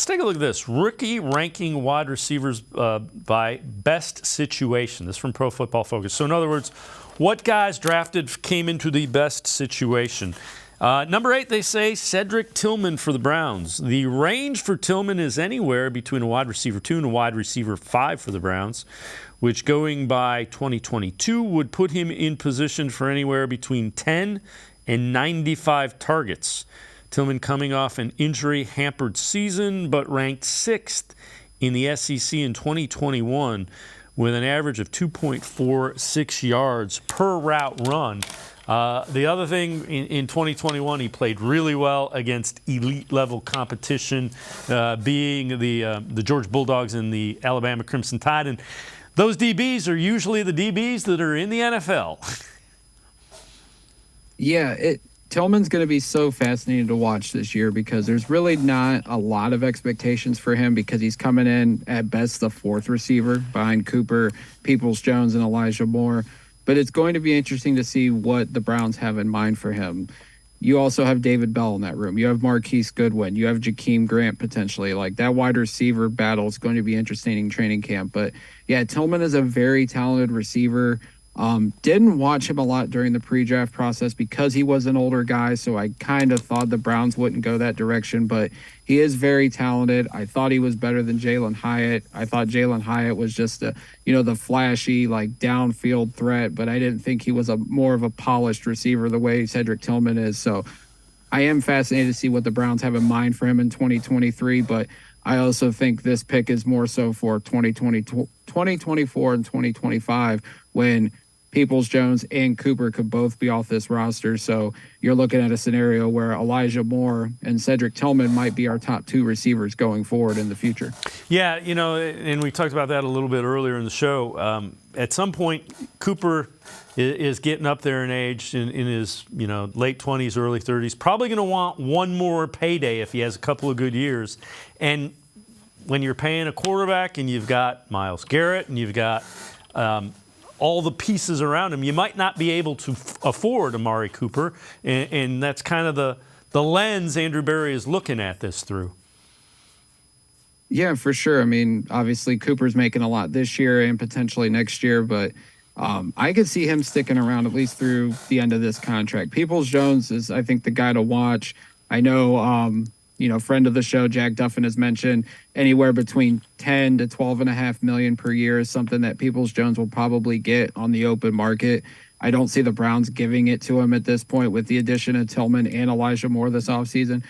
take a look at this. Rookie ranking wide receivers by best situation. This is from Pro Football Focus. So in other words, what guys drafted came into the best situation? Number 8, they say Cedric Tillman for the Browns. The range for Tillman is anywhere between a wide receiver 2 and a wide receiver 5 for the Browns, which going by 2022 would put him in position for anywhere between 10 and 95 targets. Tillman coming off an injury-hampered season, but ranked 6th in the SEC in 2021 with an average of 2.46 yards per route run. The other thing, in 2021, he played really well against elite-level competition, being the Georgia Bulldogs and the Alabama Crimson Tide. And those DBs are usually the DBs that are in the NFL. Yeah, Tillman's going to be so fascinating to watch this year because there's really not a lot of expectations for him because he's coming in at best the 4th receiver behind Cooper, Peoples-Jones, and Elijah Moore. But it's going to be interesting to see what the Browns have in mind for him. You also have David Bell in that room. You have Marquise Goodwin. You have Jakeem Grant potentially. Like, that wide receiver battle is going to be interesting in training camp. But, yeah, Tillman is a very talented receiver. Didn't watch him a lot during the pre-draft process because he was an older guy, so I kind of thought the Browns wouldn't go that direction, but he is very talented. I thought he was better than Jalen Hyatt. I thought Jalen Hyatt was just the flashy, like, downfield threat, but I didn't think he was more of a polished receiver the way Cedric Tillman is. So I am fascinated to see what the Browns have in mind for him in 2023, but I also think this pick is more so for 2024 and 2025 when Peoples-Jones and Cooper could both be off this roster. So you're looking at a scenario where Elijah Moore and Cedric Tillman might be our top 2 receivers going forward in the future. Yeah, and we talked about that a little bit earlier in the show. At some point, Cooper is getting up there in age, in his late 20s, early 30s. Probably going to want one more payday if he has a couple of good years. And when you're paying a quarterback and you've got Myles Garrett and you've got all the pieces around him, you might not be able to afford Amari Cooper, and that's kind of the lens Andrew Berry is looking at this through. Yeah, for sure. I mean, obviously Cooper's making a lot this year and potentially next year, but I could see him sticking around at least through the end of this contract. Peoples-Jones is, I think, the guy to watch. I know, friend of the show, Jack Duffin, has mentioned anywhere between 10 to 12.5 million per year is something that Peoples-Jones will probably get on the open market. I don't see the Browns giving it to him at this point with the addition of Tillman and Elijah Moore this offseason.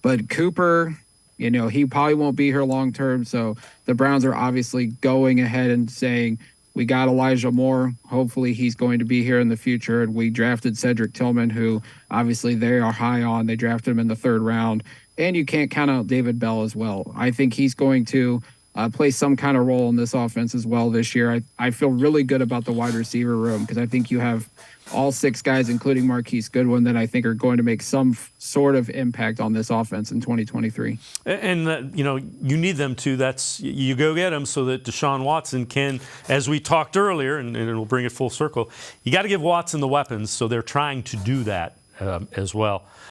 But Cooper, he probably won't be here long term. So the Browns are obviously going ahead and saying, we got Elijah Moore. Hopefully he's going to be here in the future. And we drafted Cedric Tillman, who obviously they are high on. They drafted him in the 3rd round. And you can't count out David Bell as well. I think he's going to play some kind of role in this offense as well this year. I feel really good about the wide receiver room because I think you have all 6 guys, including Marquise Goodwin, that I think are going to make some sort of impact on this offense in 2023. And, you need them to. You go get them so that Deshaun Watson can, as we talked earlier, and we'll bring it full circle, you got to give Watson the weapons, so they're trying to do that as well.